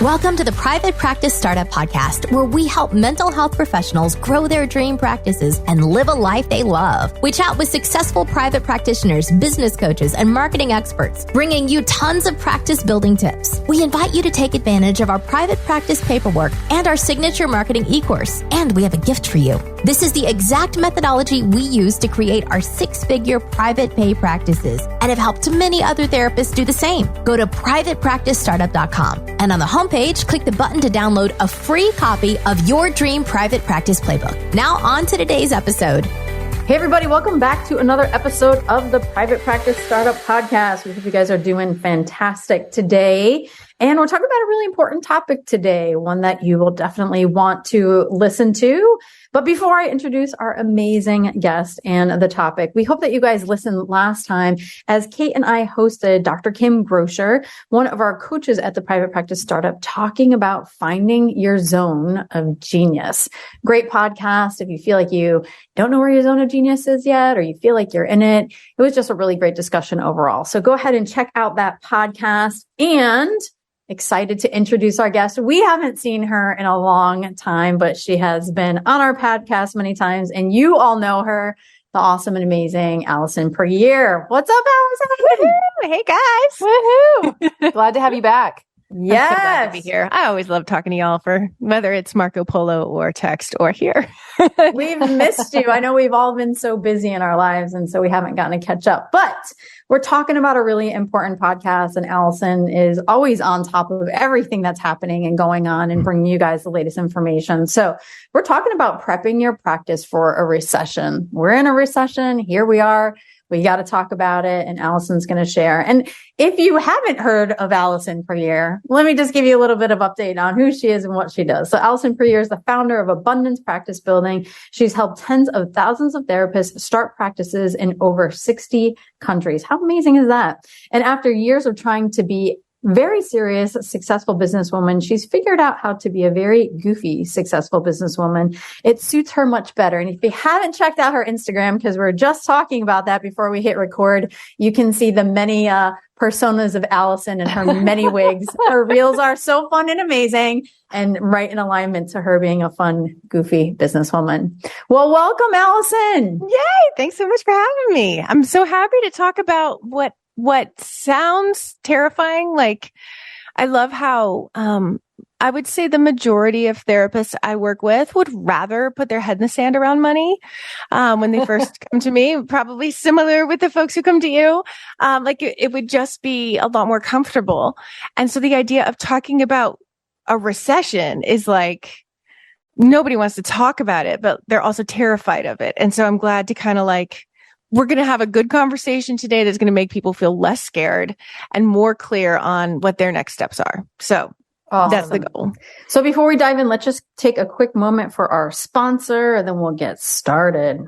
Welcome to the Private Practice Startup Podcast, where we help mental health professionals grow their dream practices and live a life they love. We chat with successful private practitioners, business coaches, and marketing experts, bringing you tons of practice building tips. We invite you to take advantage of our private practice paperwork and our signature marketing e-course. And we have a gift for you. This is the exact methodology we use to create our six-figure private pay practices and have helped many other therapists do the same. Go to privatepracticestartup.com and on the homepage, click the button to download a free copy of your dream private practice playbook. Now on to today's episode. Hey everybody, welcome back to another episode of the Private Practice Startup Podcast. We hope you guys are doing fantastic today. And we're talking about a really important topic today, one that you will definitely want to listen to. But before I introduce our amazing guest and the topic, we hope that you guys listened last time as Kate and I hosted Dr. Kim Grosher, one of our coaches at the Private Practice Startup, talking about finding your zone of genius. Great podcast. If you feel like you don't know where your zone of genius is yet, or you feel like you're in it, it was just a really great discussion overall. So go ahead and check out that podcast. And excited to introduce our guest. We haven't seen her in a long time, but she has been on our podcast many times, and you all know her, the awesome and amazing Allison Puryear. What's up, Allison? Woohoo! Hey guys. Woohoo! Glad to have you back. Yes. I'm so glad to be here. I always love talking to y'all, for whether it's Marco Polo or text or here. We've missed you. I know we've all been so busy in our lives, and so we haven't gotten to catch up, but we're talking about a really important podcast, and Allison is always on top of everything that's happening and going on and bringing you guys the latest information. So we're talking about prepping your practice for a recession. We're in a recession. Here we are. We got to talk about it, and Allison's going to share. And if you haven't heard of Allison Puryear, let me just give you a little bit of update on who she is and what she does. So Allison Puryear is the founder of Abundance Practice Building. She's helped tens of thousands of therapists start practices in over 60 countries. How amazing is that? And after years of trying to be very serious, successful businesswoman, she's figured out how to be a very goofy, successful businesswoman. It suits her much better. And if you haven't checked out her Instagram, because we were just talking about that before we hit record, you can see the many personas of Allison and her many wigs. Her reels are so fun and amazing, and right in alignment to her being a fun, goofy businesswoman. Well, welcome, Allison. Yay! Thanks so much for having me. I'm so happy to talk about what sounds terrifying. Like, I love how, I would say the majority of therapists I work with would rather put their head in the sand around money, when they first come to me, probably similar with the folks who come to you. It would just be a lot more comfortable. And so the idea of talking about a recession is like, nobody wants to talk about it, but they're also terrified of it. And so I'm glad to kind of we're going to have a good conversation today that's going to make people feel less scared and more clear on what their next steps are. So awesome. That's the goal. So before we dive in, let's just take a quick moment for our sponsor, and then we'll get started.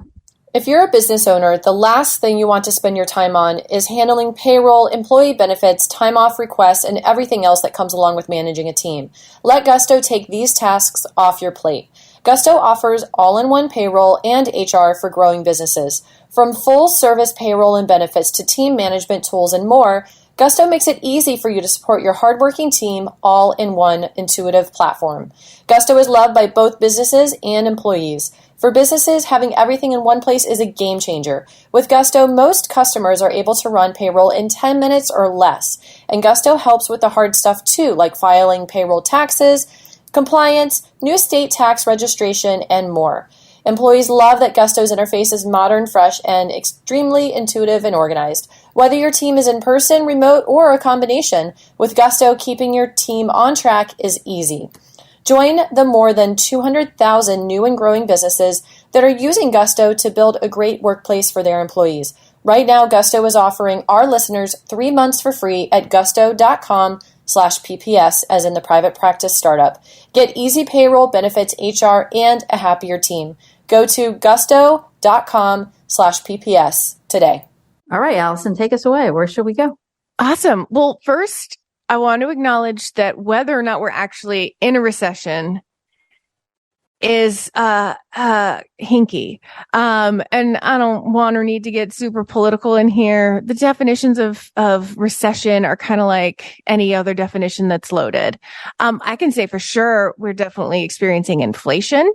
If you're a business owner, the last thing you want to spend your time on is handling payroll, employee benefits, time off requests, and everything else that comes along with managing a team. Let Gusto take these tasks off your plate. Gusto offers all-in-one payroll and HR for growing businesses. From full-service payroll and benefits to team management tools and more, Gusto makes it easy for you to support your hardworking team all in one intuitive platform. Gusto is loved by both businesses and employees. For businesses, having everything in one place is a game changer. With Gusto, most customers are able to run payroll in 10 minutes or less. And Gusto helps with the hard stuff too, like filing payroll taxes, compliance, new state tax registration, and more. Employees love that Gusto's interface is modern, fresh, and extremely intuitive and organized. Whether your team is in person, remote, or a combination, with Gusto, keeping your team on track is easy. Join the more than 200,000 new and growing businesses that are using Gusto to build a great workplace for their employees. Right now, Gusto is offering our listeners 3 months for free at gusto.com/PPS, as in the private practice startup. Get easy payroll, benefits, HR, and a happier team. Go to gusto.com/PPS today. All right, Allison, take us away. Where should we go? Awesome. Well, first, I want to acknowledge that whether or not we're actually in a recession is hinky. And I don't want or need to get super political in here. The definitions of recession are kind of like any other definition that's loaded. I can say for sure we're definitely experiencing inflation.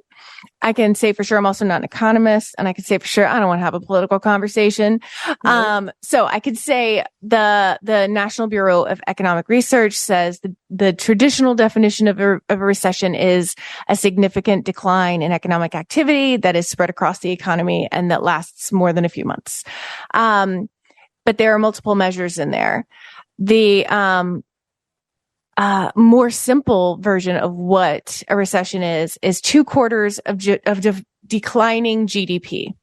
I can say for sure I'm also not an economist, and I can say for sure I don't want to have a political conversation. So I could say the National Bureau of Economic Research says the traditional definition of a recession is a significant decline in economic activity that is spread across the economy and that lasts more than a few months. But there are multiple measures in there. The more simple version of what a recession is 2 quarters of declining GDP,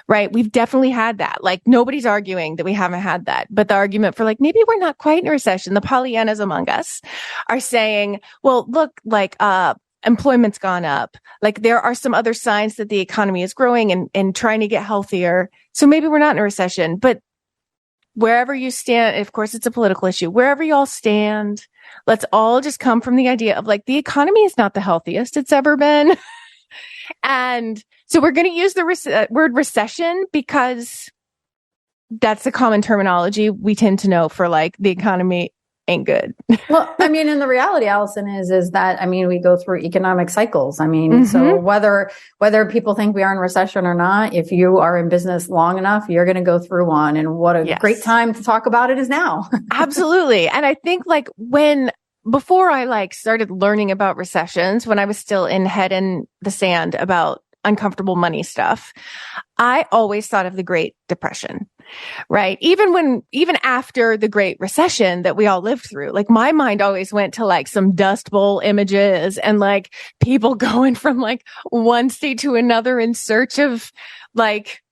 right? We've definitely had that. Like, nobody's arguing that we haven't had that. But the argument for like, maybe we're not quite in a recession, the Pollyannas among us are saying, well, look, like, employment's gone up. Like, there are some other signs that the economy is growing and trying to get healthier. So maybe we're not in a recession. But wherever you stand, of course, it's a political issue. Wherever y'all stand, let's all just come from the idea of like, the economy is not the healthiest it's ever been. And so we're going to use the word recession because that's the common terminology we tend to know for like the economy ain't good. Well, I mean, and the reality, Allison, is that, I mean, we go through economic cycles. I mean, so whether people think we are in recession or not, if you are in business long enough, you're going to go through one. And what a great time to talk about it is now. Absolutely. And I think like before I like started learning about recessions, when I was still head in the sand about uncomfortable money stuff, I always thought of the Great Depression, right? Even after the Great Recession that we all lived through, like my mind always went to like some Dust Bowl images and like people going from like one state to another in search of like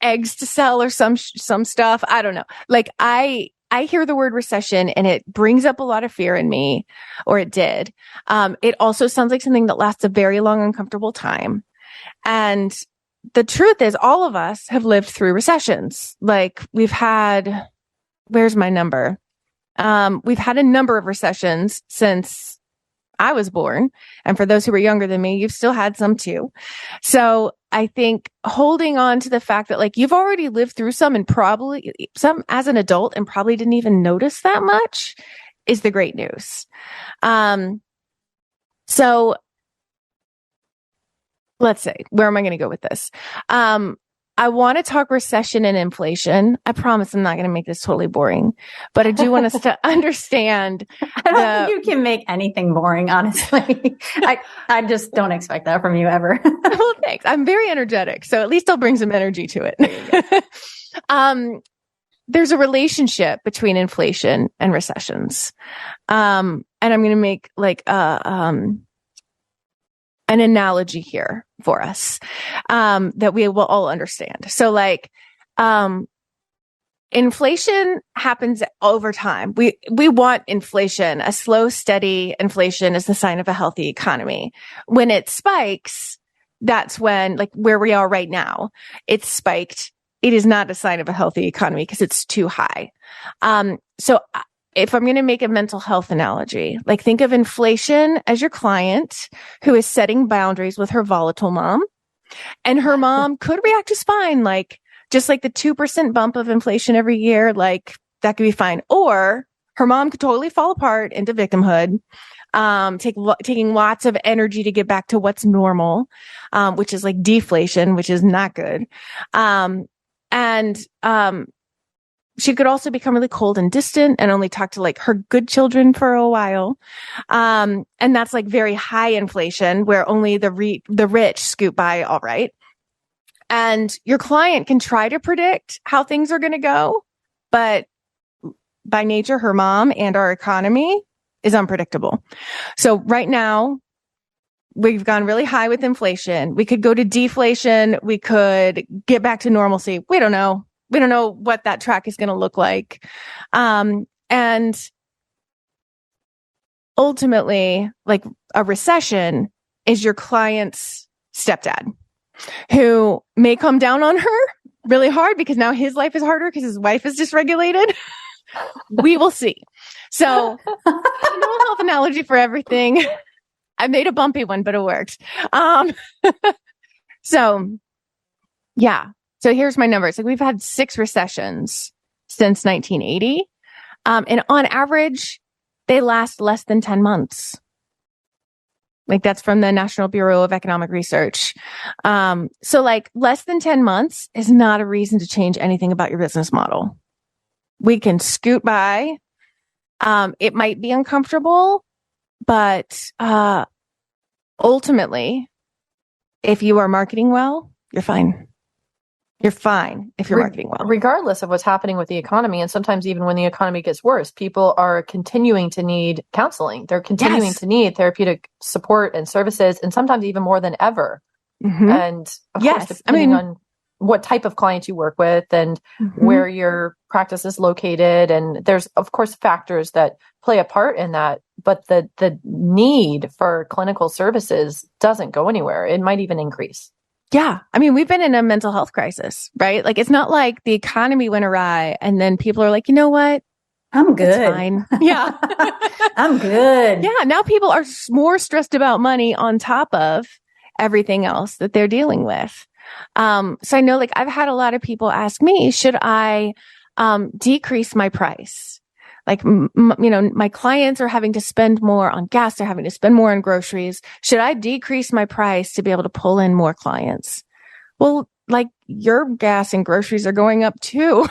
eggs to sell or some stuff. I don't know. Like I hear the word recession and it brings up a lot of fear in me, or it did. It also sounds like something that lasts a very long, uncomfortable time. And the truth is, all of us have lived through recessions. Like we've had, where's my number? We've had a number of recessions since I was born. And for those who were younger than me, you've still had some too. So I think holding on to the fact that like you've already lived through some and probably some as an adult and probably didn't even notice that much is the great news. So let's say, where am I going to go with this? I want to talk recession and inflation. I promise I'm not going to make this totally boring, but I do want us to understand. I don't think you can make anything boring, honestly. I just don't expect that from you ever. Well, thanks. I'm very energetic, so at least I'll bring some energy to it. There's a relationship between inflation and recessions. And I'm going to make like an analogy here for us, that we will all understand. So like, inflation happens over time. We want inflation. A slow, steady inflation is the sign of a healthy economy. When it spikes, that's when, like where we are right now, it's spiked. It is not a sign of a healthy economy because it's too high. So if I'm going to make a mental health analogy, like think of inflation as your client who is setting boundaries with her volatile mom, and her mom could react just fine. Like just like the 2% bump of inflation every year, like that could be fine. Or her mom could totally fall apart into victimhood, taking lots of energy to get back to what's normal, which is like deflation, which is not good. She could also become really cold and distant and only talk to like her good children for a while. And that's like very high inflation where only the rich scoot by all right. And your client can try to predict how things are going to go, but by nature, her mom and our economy is unpredictable. So right now, we've gone really high with inflation. We could go to deflation. We could get back to normalcy. We don't know. We don't know what that track is going to look like. And ultimately, like a recession is your client's stepdad who may come down on her really hard because now his life is harder because his wife is dysregulated. We will see. So, no health analogy for everything. I made a bumpy one, but it worked. So yeah. So here's my numbers. Like we've had 6 recessions since 1980. And on average, they last less than 10 months. Like that's from the National Bureau of Economic Research. So like less than 10 months is not a reason to change anything about your business model. We can scoot by. It might be uncomfortable, but ultimately, if you are marketing well, you're fine. You're fine if you're marketing well. Regardless of what's happening with the economy, and sometimes even when the economy gets worse, people are continuing to need counseling. They're continuing to need therapeutic support and services, and sometimes even more than ever. Mm-hmm. And of course, depending on what type of client you work with and where your practice is located, and there's of course factors that play a part in that, but the need for clinical services doesn't go anywhere. It might even increase. Yeah. I mean, we've been in a mental health crisis, right? Like, it's not like the economy went awry and then people are like, you know what? I'm good. It's fine. Yeah. I'm good. Yeah. Now people are more stressed about money on top of everything else that they're dealing with. So I know like I've had a lot of people ask me, should I decrease my price? Like, my clients are having to spend more on gas. They're having to spend more on groceries. Should I decrease my price to be able to pull in more clients? Well, like your gas and groceries are going up too.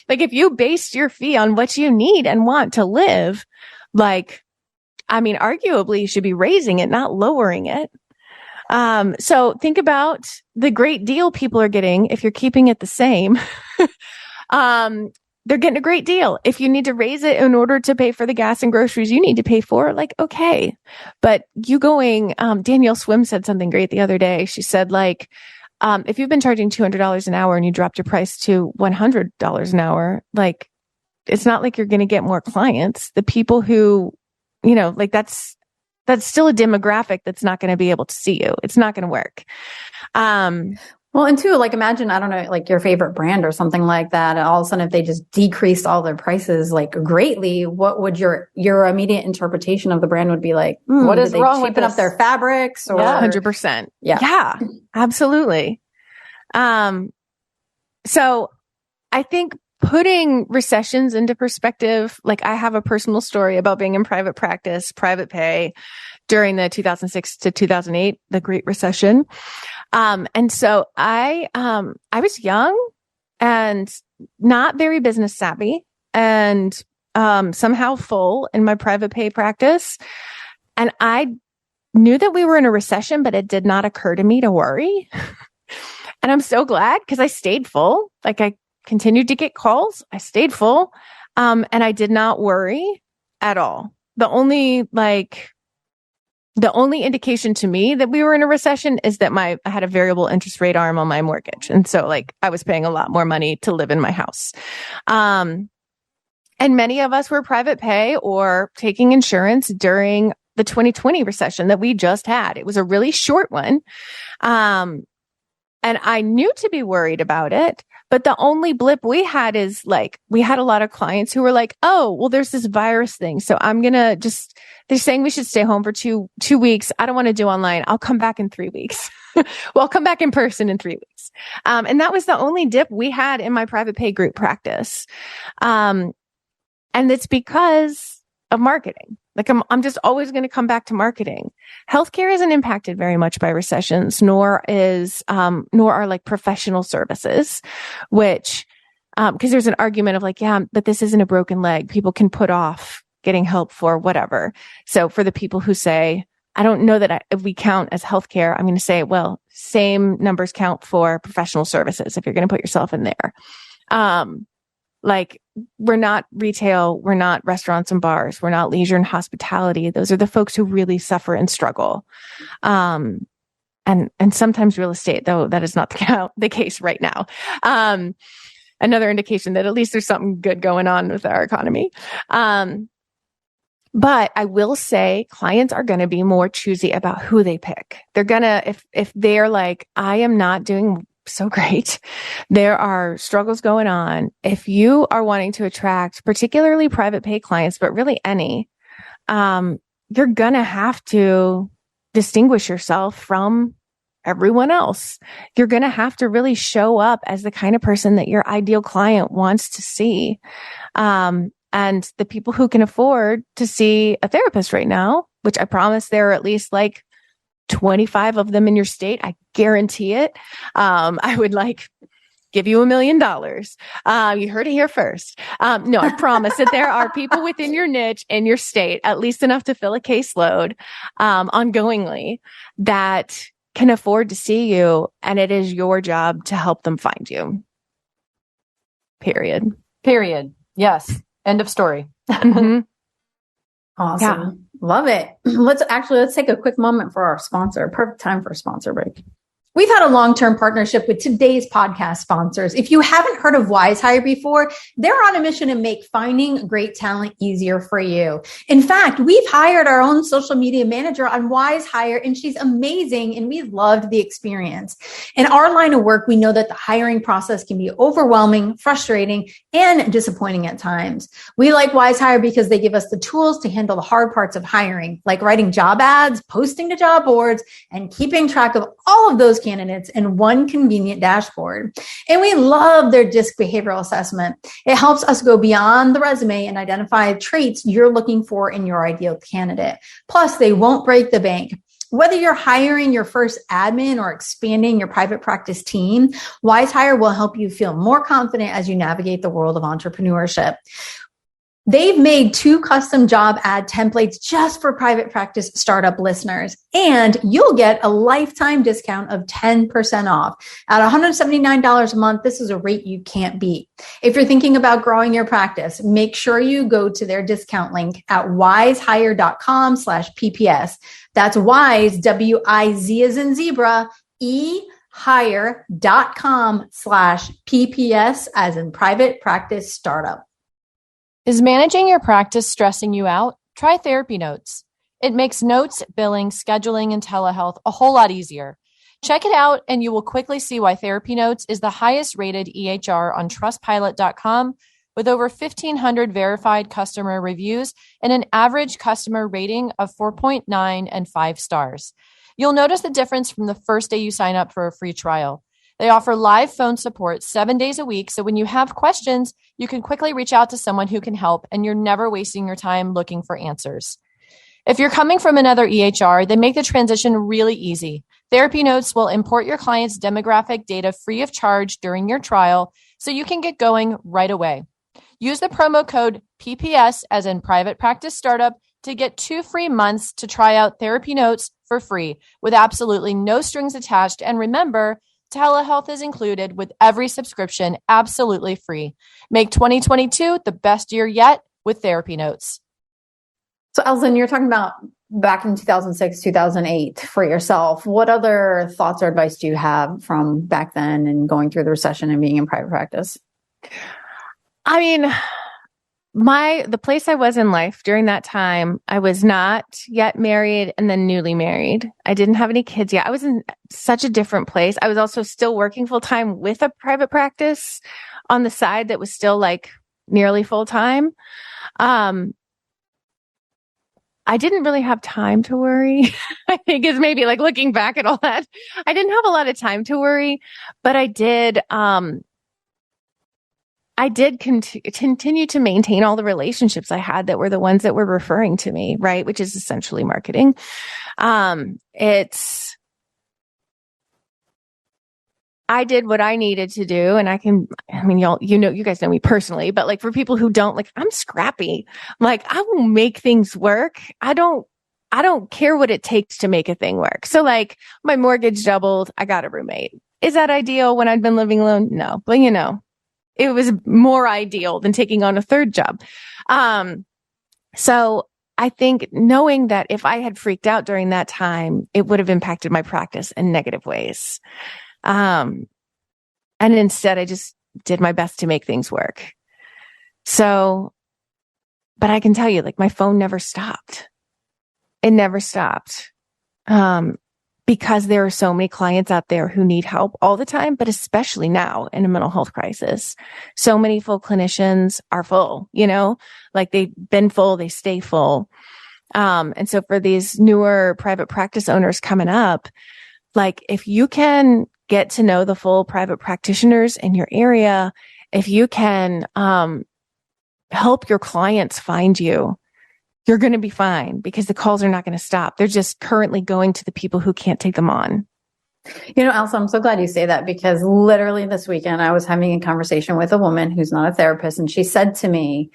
Like if you based your fee on what you need and want to live, like, I mean, arguably you should be raising it, not lowering it. So think about the great deal people are getting if you're keeping it the same. They're getting a great deal. If you need to raise it in order to pay for the gas and groceries you need to pay for, like, okay. But you going, Danielle Swim said something great the other day. She said, like, if you've been charging $200 an hour and you dropped your price to $100 an hour, like, it's not like you're going to get more clients. The people who, like that's still a demographic that's not going to be able to see you. It's not going to work. Well, and two, like imagine, I don't know, like your favorite brand or something like that. And all of a sudden, if they just decreased all their prices like greatly, what would your immediate interpretation of the brand would be like? What is wrong with cheapen up their fabrics? Or 100%. Yeah, absolutely. So I think putting recessions into perspective, like I have a personal story about being in private practice, private pay during the 2006 to 2008, the Great Recession. And so I was young and not very business savvy and, somehow full in my private pay practice. And I knew that we were in a recession, but it did not occur to me to worry. And I'm so glad because I stayed full. Like I continued to get calls. I stayed full. And I did not worry at all. The only indication to me that we were in a recession is that I had a variable interest rate arm on my mortgage. And so like I was paying a lot more money to live in my house. And many of us were private pay or taking insurance during the 2020 recession that we just had. It was a really short one. And I knew to be worried about it. But the only blip we had is like, we had a lot of clients who were like, oh, well, there's this virus thing. So they're saying we should stay home for two weeks. I don't want to do online. I'll come back in 3 weeks. Well, I'll come back in person in 3 weeks. And that was the only dip we had in my private pay group practice. And it's because of marketing. Like I'm just always going to come back to marketing. Healthcare isn't impacted very much by recessions, nor are like professional services, which, because there's an argument of like, yeah, but this isn't a broken leg. People can put off getting help for whatever. So for the people who say, I don't know that if we count as healthcare, I'm going to say, well, same numbers count for professional services if you're going to put yourself in there. Like we're not retail, we're not restaurants and bars, we're not leisure and hospitality. Those are the folks who really suffer and struggle. And sometimes real estate, though that is not the case right now. Another indication that at least there's something good going on with our economy. But I will say clients are going to be more choosy about who they pick. They're going to, if they're like, I am not doing so great, there are struggles going on. If you are wanting to attract particularly private pay clients, but really any, you're going to have to distinguish yourself from everyone else. You're going to have to really show up as the kind of person that your ideal client wants to see. And the people who can afford to see a therapist right now, which I promise there are at least like 25 of them in your state. I guarantee it. I would give you $1 million. You heard it here first. No, I promise that there are people within your niche in your state, at least enough to fill a caseload, ongoingly, that can afford to see you. And it is your job to help them find you. Period. Yes. End of story. Mm-hmm. Awesome. Yeah. Love it. Let's take a quick moment for our sponsor. Perfect time for a sponsor break. We've had a long-term partnership with today's podcast sponsors. If you haven't heard of WiseHire before, they're on a mission to make finding great talent easier for you. In fact, we've hired our own social media manager on WiseHire, and she's amazing, and we loved the experience. In our line of work, we know that the hiring process can be overwhelming, frustrating, and disappointing at times. We like WiseHire because they give us the tools to handle the hard parts of hiring, like writing job ads, posting to job boards, and keeping track of all of those candidates in one convenient dashboard. And we love their DISC behavioral assessment. It helps us go beyond the resume and identify traits you're looking for in your ideal candidate. Plus, they won't break the bank. Whether you're hiring your first admin or expanding your private practice team, WiseHire will help you feel more confident as you navigate the world of entrepreneurship. They've made 2 custom job ad templates just for private practice startup listeners, and you'll get a lifetime discount of 10% off. At $179 a month, this is a rate you can't beat. If you're thinking about growing your practice, make sure you go to their discount link at wisehire.com/PPS. That's Wise, W-I-Z as in zebra, hire.com/PPS as in private practice startup. Is managing your practice stressing you out? Try Therapy Notes. It makes notes, billing, scheduling, and telehealth a whole lot easier. Check it out, and you will quickly see why Therapy Notes is the highest rated EHR on Trustpilot.com with over 1,500 verified customer reviews and an average customer rating of 4.9 and 5 stars. You'll notice the difference from the first day you sign up for a free trial. They offer live phone support 7 days a week, so when you have questions, you can quickly reach out to someone who can help, and you're never wasting your time looking for answers. If you're coming from another EHR, they make the transition really easy. Therapy Notes will import your client's demographic data free of charge during your trial, so you can get going right away. Use the promo code PPS as in Private Practice Startup to get 2 free months to try out Therapy Notes for free with absolutely no strings attached. And remember, telehealth is included with every subscription, absolutely free. Make 2022 the best year yet with Therapy Notes. So, Allison, you're talking about back in 2006, 2008 for yourself. What other thoughts or advice do you have from back then and going through the recession and being in private practice? I mean, the place I was in life during that time, I was not yet married and then newly married. I didn't have any kids yet. I was in such a different place. I was also still working full time with a private practice on the side that was still nearly full time. I didn't really have time to worry. I think is maybe looking back at all that. I didn't have a lot of time to worry, but I did continue to maintain all the relationships I had that were the ones that were referring to me, right? Which is essentially marketing. I did what I needed to do, and you guys know me personally, but for people who don't, I'm scrappy. I will make things work. I don't care what it takes to make a thing work. So my mortgage doubled. I got a roommate. Is that ideal when I'd been living alone? No, but it was more ideal than taking on a third job. So I think knowing that if I had freaked out during that time, it would have impacted my practice in negative ways. And instead I just did my best to make things work. So, but I can tell you, my phone never stopped. It never stopped. Because there are so many clients out there who need help all the time, but especially now in a mental health crisis. So many full clinicians are full, they've been full, they stay full. And so for these newer private practice owners coming up, like if you can get to know the full private practitioners in your area, if you can help your clients find you, you're going to be fine because the calls are not going to stop. They're just currently going to the people who can't take them on. You know, Elsa, I'm so glad you say that because literally this weekend I was having a conversation with a woman who's not a therapist, and she said to me,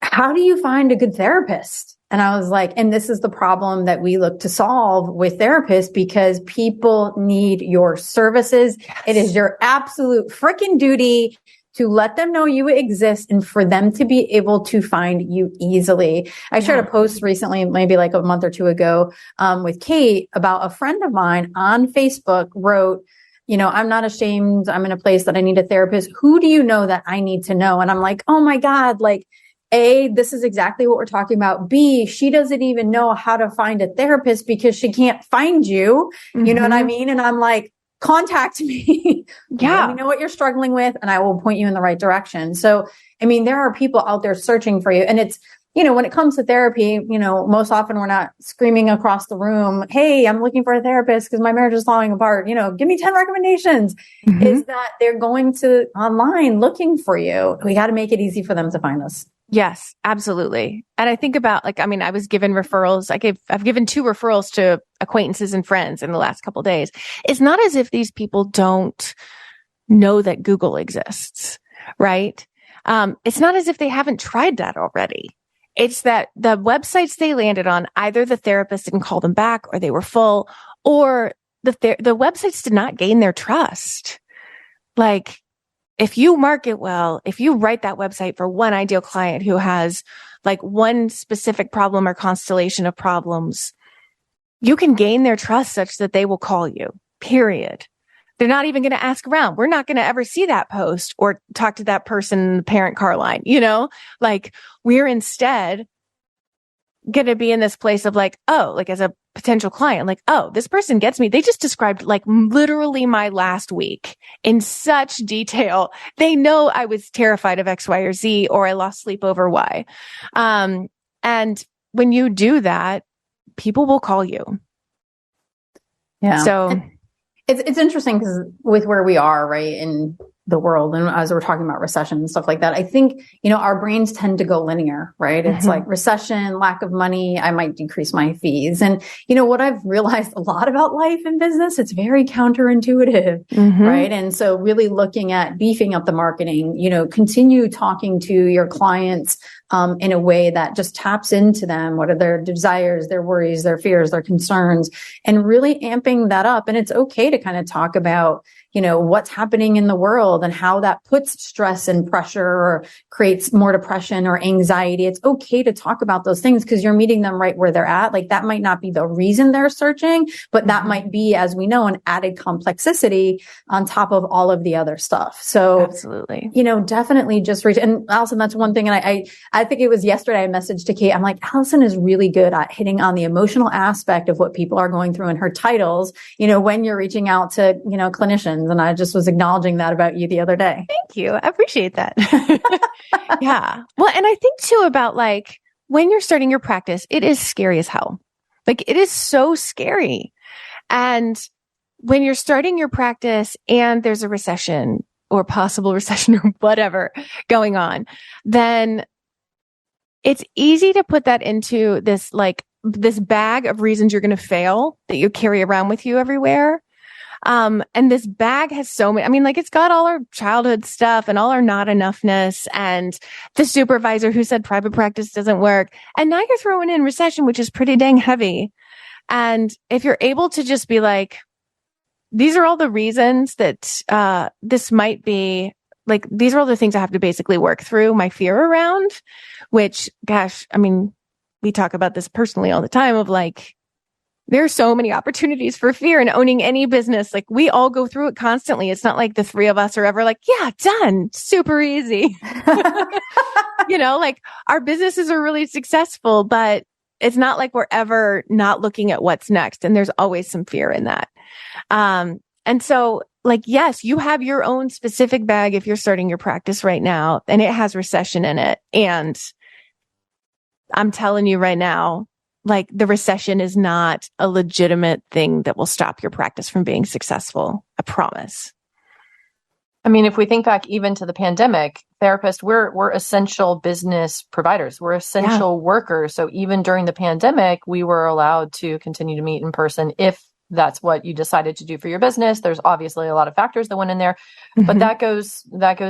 how do you find a good therapist? And I was like, and this is the problem that we look to solve with therapists because people need your services. Yes. It is your absolute freaking duty to let them know you exist and for them to be able to find you easily. I shared a post recently, maybe like a month or two ago, with Kate about a friend of mine on Facebook wrote, you know, I'm not ashamed. I'm in a place that I need a therapist. Who do you know that I need to know? And I'm like, oh my God, like, A, this is exactly what we're talking about. B, she doesn't even know how to find a therapist because she can't find you. Mm-hmm. You know what I mean? And I'm like, contact me. Yeah. Let me know what you're struggling with and I will point you in the right direction. So, I mean, there are people out there searching for you. And it's, you know, when it comes to therapy, you know, most often we're not screaming across the room, hey, I'm looking for a therapist because my marriage is falling apart. You know, give me 10 recommendations. Mm-hmm. Is that they're going to online looking for you. We got to make it easy for them to find us. Yes, absolutely. And I think about like, I mean, I was given referrals. I've given 2 referrals to acquaintances and friends in the last couple of days. It's not as if these people don't know that Google exists, right? It's not as if they haven't tried that already. It's that the websites they landed on, either the therapist didn't call them back or they were full, or the websites did not gain their trust. Like, if you market well, if you write that website for one ideal client who has like one specific problem or constellation of problems, you can gain their trust such that they will call you, period. They're not even going to ask around. We're not going to ever see that post or talk to that person in the parent car line, you know, like we're instead going to be in this place of like, oh, like as a potential client, like, oh, this person gets me. They just described like literally my last week in such detail. They know I was terrified of X, Y, or Z, or I lost sleep over Y. And when you do that, people will call you. Yeah. So it's interesting because with where we are, right, in the world, and as we're talking about recession and stuff like that, I think, you know, our brains tend to go linear, right? It's like recession, lack of money, I might decrease my fees. And, you know, what I've realized a lot about life and business, it's very counterintuitive, right? And so really looking at beefing up the marketing, you know, continue talking to your clients in a way that just taps into them. What are their desires, their worries, their fears, their concerns, and really amping that up. And it's okay to kind of talk about, you know, what's happening in the world and how that puts stress and pressure or creates more depression or anxiety. It's okay to talk about those things because you're meeting them right where they're at. Like that might not be the reason they're searching, but that might be, as we know, an added complexity on top of all of the other stuff. So absolutely, you know, definitely just reach. And Allison, that's one thing. And I think it was yesterday I messaged to Kate. I'm like, Allison is really good at hitting on the emotional aspect of what people are going through in her titles, you know, when you're reaching out to, you know, clinicians. And I just was acknowledging that about you the other day. Thank you. I appreciate that. Yeah. Well, and I think too about like when you're starting your practice, it is scary as hell. Like it is so scary. And when you're starting your practice and there's a recession or possible recession or whatever going on, then it's easy to put that into this, like this bag of reasons you're going to fail that you carry around with you everywhere. And this bag has so many, I mean, like it's got all our childhood stuff and all our not enoughness and the supervisor who said private practice doesn't work. And now you're throwing in recession, which is pretty dang heavy. And if you're able to just be like, these are all the reasons that, this might be like, these are all the things I have to basically work through my fear around, which gosh, I mean, we talk about this personally all the time of like, there are so many opportunities for fear in owning any business. Like we all go through it constantly. It's not like the 3 of us are ever like, yeah, done. Super easy. You know, like our businesses are really successful, but it's not like we're ever not looking at what's next. And there's always some fear in that. And so like, yes, you have your own specific bag if you're starting your practice right now and it has recession in it. And I'm telling you right now, like the recession is not a legitimate thing that will stop your practice from being successful. I promise. I mean, if we think back even to the pandemic, therapists, we're essential business providers. We're essential workers. So even during the pandemic, we were allowed to continue to meet in person if that's what you decided to do for your business. There's obviously a lot of factors that went in there, but that goes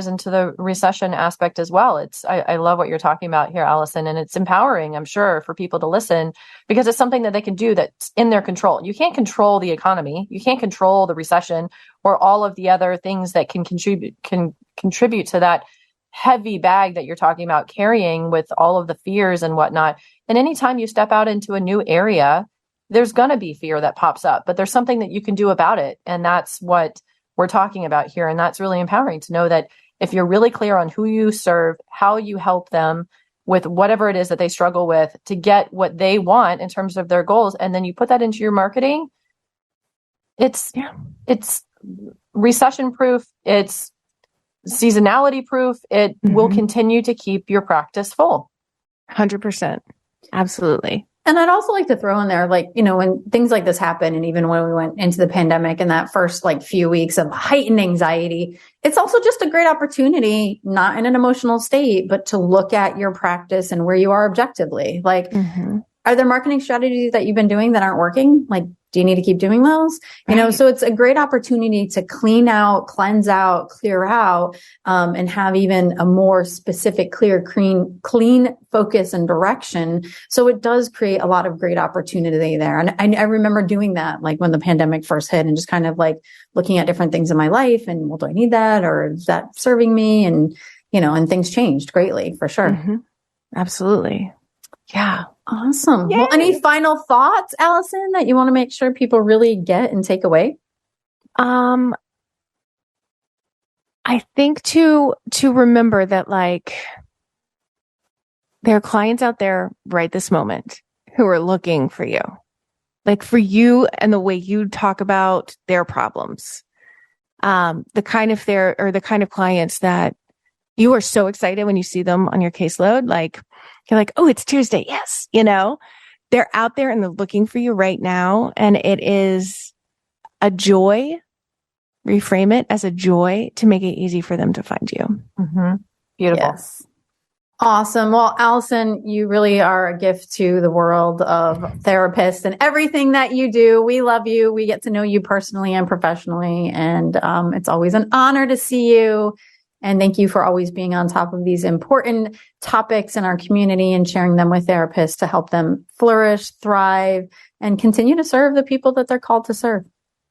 into the recession aspect as well. I love what you're talking about here, Allison, and it's empowering, I'm sure, for people to listen because it's something that they can do that's in their control. You can't control the economy. You can't control the recession or all of the other things that can contribute to that heavy bag that you're talking about carrying with all of the fears and whatnot. And anytime you step out into a new area, there's going to be fear that pops up, but there's something that you can do about it. And that's what we're talking about here. And that's really empowering to know that if you're really clear on who you serve, how you help them with whatever it is that they struggle with to get what they want in terms of their goals, and then you put that into your marketing, it's recession proof. It's seasonality proof. It will continue to keep your practice full. 100%. Absolutely. And I'd also like to throw in there, like, you know, when things like this happen, and even when we went into the pandemic and that first like few weeks of heightened anxiety, it's also just a great opportunity, not in an emotional state, but to look at your practice and where you are objectively. Like, are there marketing strategies that you've been doing that aren't working? Like, do you need to keep doing those? You know, so it's a great opportunity to clean out, cleanse out, clear out, and have even a more specific, clear, clean focus and direction. So it does create a lot of great opportunity there. And I remember doing that, like when the pandemic first hit, and just kind of like looking at different things in my life and, well, do I need that? Or is that serving me? And, you know, and things changed greatly for sure. Absolutely. Yeah. Awesome. Yay. Well, any final thoughts, Allison, that you want to make sure people really get and take away? I think to remember that, like, there are clients out there right this moment who are looking for you, like for you and the way you talk about their problems. The kind of clients that you are so excited when you see them on your caseload, like, you're like, oh, it's Tuesday. Yes. You know, they're out there and they're looking for you right now. And it is a joy. Reframe it as a joy to make it easy for them to find you. Beautiful. Yes. Awesome. Well, Allison, you really are a gift to the world of therapists and everything that you do. We love you. We get to know you personally and professionally. And it's always an honor to see you. And thank you for always being on top of these important topics in our community and sharing them with therapists to help them flourish, thrive, and continue to serve the people that they're called to serve.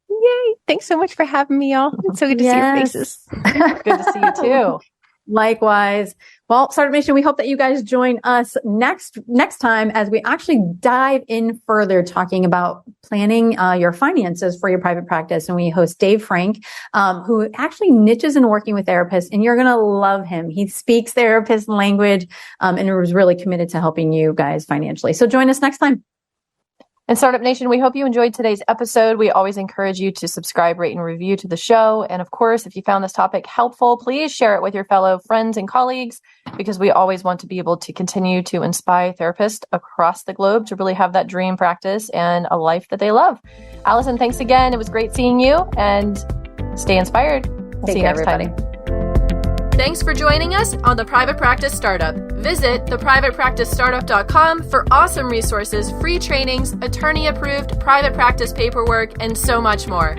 Yay. Thanks so much for having me, y'all. It's so good to see your faces. Good to see you too. Likewise. Well, Startup Nation, we hope that you guys join us next time as we actually dive in further talking about planning your finances for your private practice. And we host Dave Frank, who actually niches in working with therapists, and you're going to love him. He speaks therapist language and is really committed to helping you guys financially. So join us next time. And Startup Nation, we hope you enjoyed today's episode. We always encourage you to subscribe, rate, and review to the show. And of course, if you found this topic helpful, please share it with your fellow friends and colleagues, because we always want to be able to continue to inspire therapists across the globe to really have that dream practice and a life that they love. Allison, thanks again. It was great seeing you, and stay inspired. We'll see you next time. Thanks for joining us on The Private Practice Startup. Visit theprivatepracticestartup.com for awesome resources, free trainings, attorney-approved private practice paperwork, and so much more.